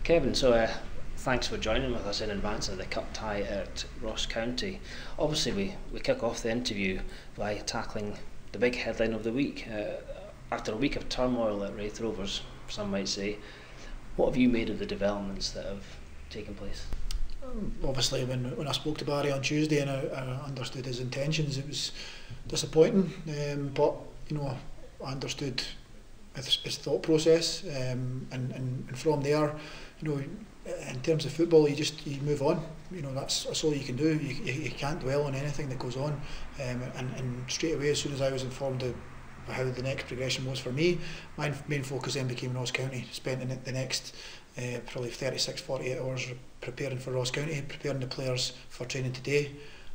Kevin, so thanks for joining with us in advance of the cup tie at Ross County. Obviously we kick off the interview by tackling the big headline of the week. After a week of turmoil at Raith Rovers, some might say, what have you made of the developments that have taken place? Obviously when I spoke to Barry on Tuesday and I understood his intentions, it was disappointing, but I understood his thought process, and from there, in terms of football, you move on. That's all you can do. You can't dwell on anything that goes on, and straight away, as soon as I was informed of how the next progression was for me, my main focus then became Ross County. Spent the next probably 36-48 hours preparing for Ross County, preparing the players for training today,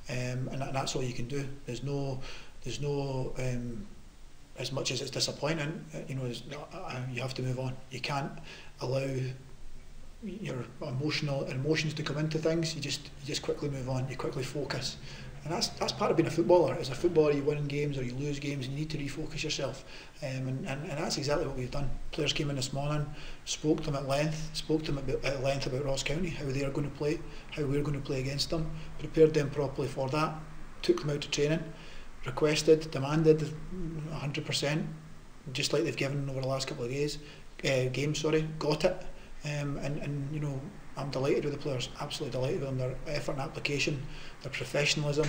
and that's all you can do. There's no as much as it's disappointing, you have to move on. You can't allow your emotions to come into things. You just quickly move on. You quickly focus, and that's part of being a footballer. As a footballer, you win games or you lose games, and you need to refocus yourself. And that's exactly what we've done. Players came in this morning, spoke to them at length about Ross County, how they are going to play, how we're going to play against them, prepared them properly for that, took them out to training, requested, demanded 100%, just like they've given over the last couple of games, got it. And I'm delighted with the players, absolutely delighted with them. Their effort and application, their professionalism,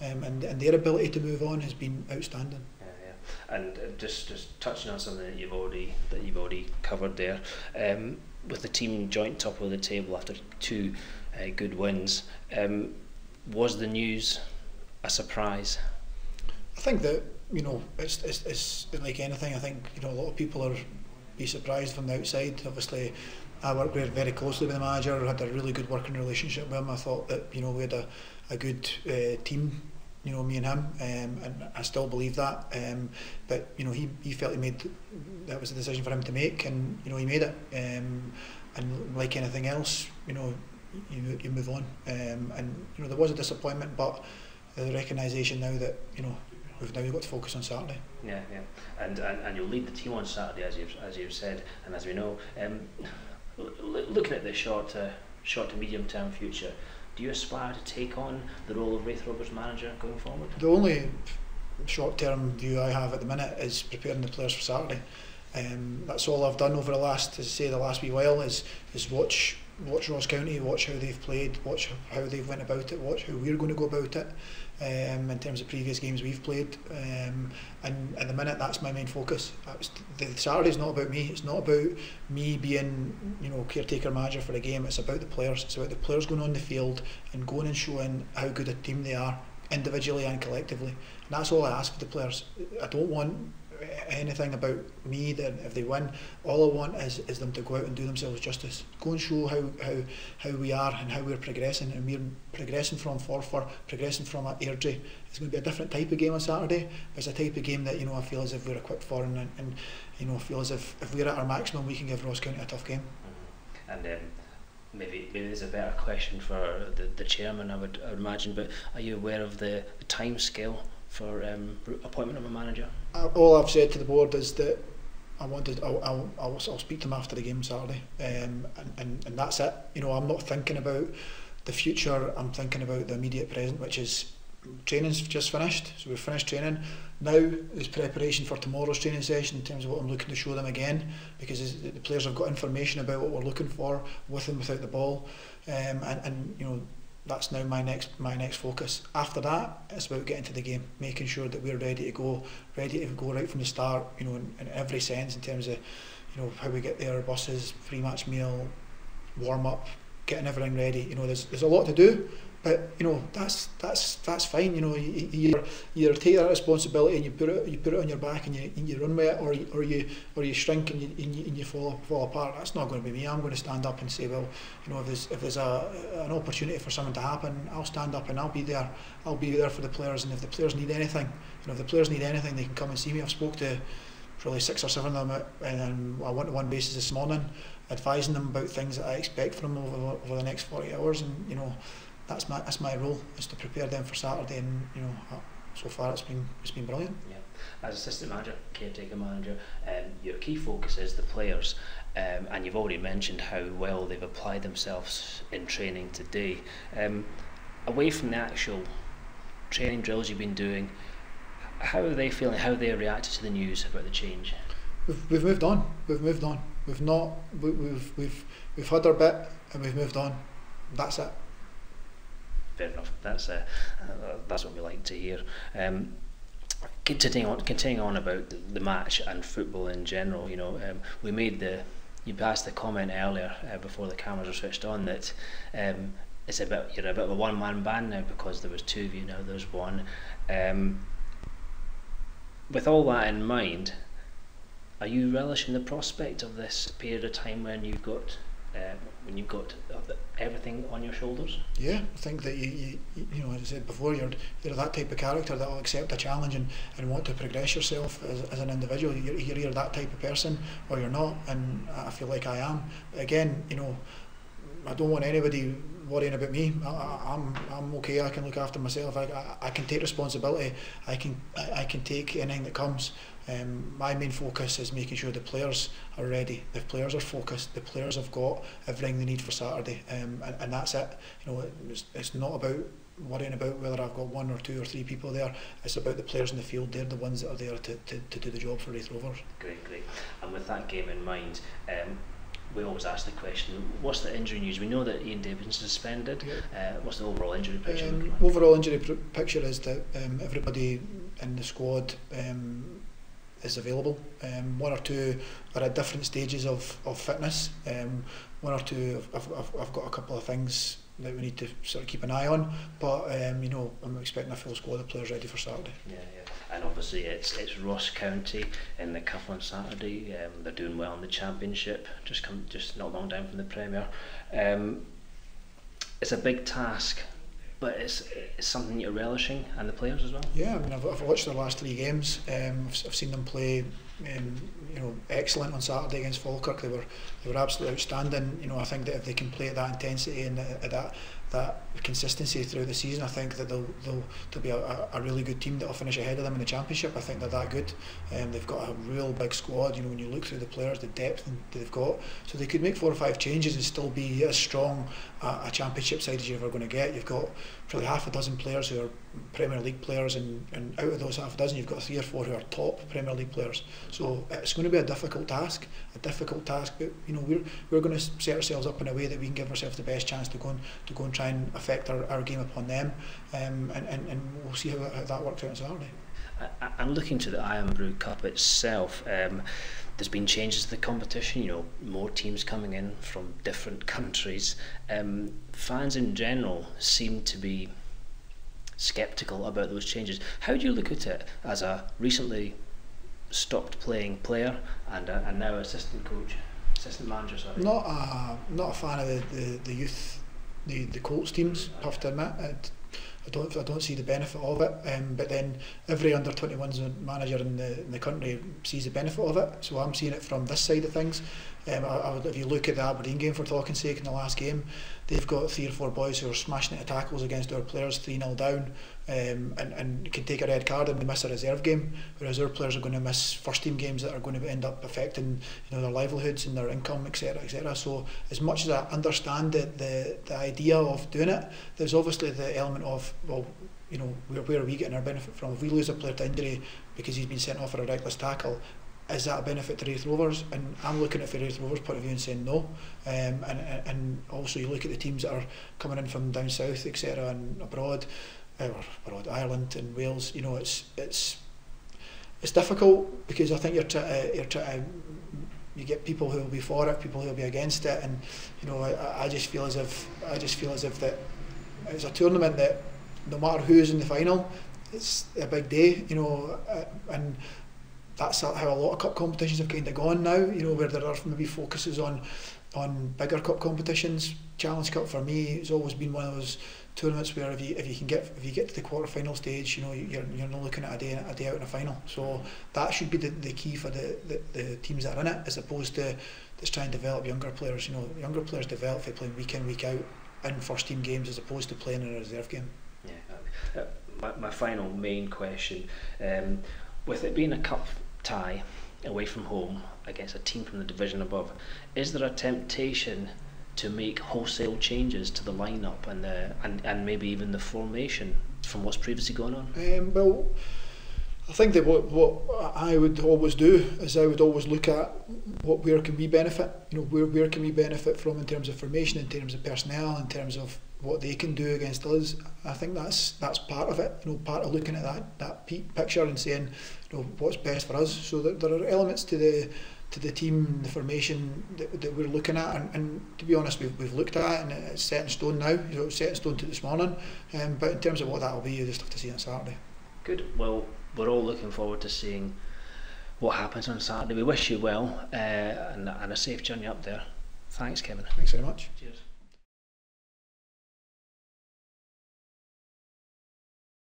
and their ability to move on has been outstanding. Yeah. And just touching on something that you've already covered there, with the team joint top of the table after two good wins, was the news a surprise? I think that it's like anything. I think a lot of people are be surprised from the outside. Obviously, I worked very closely with the manager. Had a really good working relationship with him. I thought that we had a good team, me and him, and I still believe that. But he felt that was a decision for him to make, and he made it. And like anything else, you move on. And there was a disappointment, but the recognition now that we've got to focus on Saturday. Yeah. And you'll lead the team on Saturday, as you've said, and as we know. Looking at the short to medium term future, do you aspire to take on the role of Raith Rovers manager going forward? The only short term view I have at the minute is preparing the players for Saturday. That's all I've done over the last wee while is watch Ross County, watch how they've played, watch how they've went about it, watch how we're going to go about it, in terms of previous games we've played, and at the minute that's my main focus. The Saturday's not about me. It's not about me being caretaker manager for a game. It's about the players. It's about the players going on the field and going and showing how good a team they are, individually and collectively. And that's all I ask for the players. I don't want anything about me that if they win. All I want is them to go out and do themselves justice. Go and show how we are and how we're progressing, and we're progressing from Forfar, progressing from Airdrie. It's going to be a different type of game on Saturday. It's a type of game that I feel as if we're equipped for, and I feel as if we're at our maximum, we can give Ross County a tough game. And maybe there's a better question for the chairman, I would imagine, but are you aware of the time scale for appointment of a manager? All I've said to the board is that I'll speak to them after the game Saturday, and that's it. I'm not thinking about the future. I'm thinking about the immediate present, which is training's just finished. So we've finished training. Now is preparation for tomorrow's training session in terms of what I'm looking to show them again, because the players have got information about what we're looking for with and without the ball, and that's now my next focus. After that, it's about getting to the game, making sure that we're ready to go right from the start, in every sense, in terms of how we get there, buses, pre-match meal, warm up, getting everything ready. There's a lot to do, but that's fine. You either take that responsibility and you put it on your back and you run with it, or you shrink and you fall apart. That's not going to be me. I'm going to stand up and say, well, if there's an opportunity for something to happen, I'll stand up and I'll be there. I'll be there for the players, and if the players need anything, they can come and see me. I've spoke to probably 6 or 7 of them on a one-to-one basis this morning, advising them about things that I expect from them over the next 40 hours, and that's my role, is to prepare them for Saturday, and so far it's been brilliant. Yeah. As assistant manager, caretaker manager, your key focus is the players, and you've already mentioned how well they've applied themselves in training today. Away from the actual training drills you've been doing, how are they feeling? How they reacted to the news about the change? We've moved on. We've not. We've had our bit and we've moved on. That's it. Fair enough. That's what we like to hear. Continuing on about the match and football in general, we made you passed the comment earlier before the cameras were switched on that you're a bit of a one-man band now because there was two of you, now there's one. With all that in mind, are you relishing the prospect of this period of time when you've got everything on your shoulders? Yeah, I think that you as I said before, you're that type of character that will accept a challenge and want to progress yourself as an individual. You're either that type of person or you're not, and I feel like I am. Again, I don't want anybody worrying about me. I'm okay. I can look after myself. I can take responsibility. I can take anything that comes. My main focus is making sure the players are ready. The players are focused. The players have got everything they need for Saturday, and that's it. It's not about worrying about whether I've got one or two or three people there. It's about the players in the field. They're the ones that are there to do the job for Raith Rovers. Great. And with that game in mind, we always ask the question, what's the injury news? We know that Ian Davidson's suspended. Yeah. What's the overall injury picture looking like? Overall injury picture is that everybody in the squad is available. One or two are at different stages of fitness. One or two I've got a couple of things that we need to sort of keep an eye on, but I'm expecting a full squad of players ready for Saturday. Yeah. And obviously it's Ross County in the cup on Saturday. They're doing well in the Championship, just not long down from the Premier. It's a big task, but it's something you're relishing, and the players as well. Yeah, I mean, I've watched the last 3 games. I've seen them play, excellent on Saturday against Falkirk. They were absolutely outstanding. I think that if they can play at that intensity and at that consistency throughout the season, I think that they'll be a really good team that will finish ahead of them in the Championship. I think they're that good. They've got a real big squad. When you look through the players, the depth that they've got, so they could make 4 or 5 changes and still be as strong a Championship side as you're ever going to get. You've got probably half a dozen players who are Premier League players, and out of those half a dozen, you've got 3 or 4 who are top Premier League players. So it's going to be a difficult task. But we're going to set ourselves up in a way that we can give ourselves the best chance to go and try and affect our game upon them, and we'll see how that works out on Saturday. And looking to the Iron Brew Cup itself, there's been changes to the competition, more teams coming in from different countries. Fans in general seem to be sceptical about those changes. How do you look at it as a recently stopped playing player and now assistant manager? Sorry. Not a fan of the youth, the Colts teams. I have to admit, I don't see the benefit of it. But then every under 21s manager in the country sees the benefit of it. So I'm seeing it from this side of things. If you look at the Aberdeen game, for talking sake, in the last game, they've got 3 or 4 boys who are smashing into tackles against our players 3-0 down, and can take a red card and they miss a reserve game, whereas our players are going to miss first team games that are going to end up affecting their livelihoods and their income, etc. So as much as I understand the idea of doing it, there's obviously the element of, well, where are we getting our benefit from? If we lose a player to injury because he's been sent off for a reckless tackle, is that a benefit to Raith Rovers? And I'm looking at it from Raith Rovers' point of view and saying no. And also you look at the teams that are coming in from down south, etc., and abroad, Ireland and Wales. It's difficult because I think you get people who will be for it, people who will be against it, and I just feel as if that it's a tournament that no matter who's in the final, it's a big day, and that's how a lot of cup competitions have kind of gone now, where there are maybe focuses on bigger cup competitions. Challenge Cup for me has always been one of those tournaments where if you get to the quarter-final stage, you're not looking at a day out in a final. So that should be the key for the teams that are in it, as opposed to just trying to develop younger players. Younger players develop by playing week in, week out in first team games as opposed to playing in a reserve game. Yeah. my final main question, with it being a cup tie away from home against a team from the division above, is there a temptation to make wholesale changes to the lineup and maybe even the formation from what's previously gone on? Well, I think that what I would always do is I would always look at where can we benefit. Where can we benefit from in terms of formation, in terms of personnel, in terms of what they can do against us. I think that's part of it. Part of looking at that picture and saying, what's best for us. So that there are elements to the team, the formation that we're looking at, and to be honest, we've looked at it and it's set in stone now. It's set in stone to this morning. But in terms of what that will be, you just have to see on Saturday. Good. Well, we're all looking forward to seeing what happens on Saturday. We wish you well and a safe journey up there. Thanks, Kevin. Thanks very much. Cheers.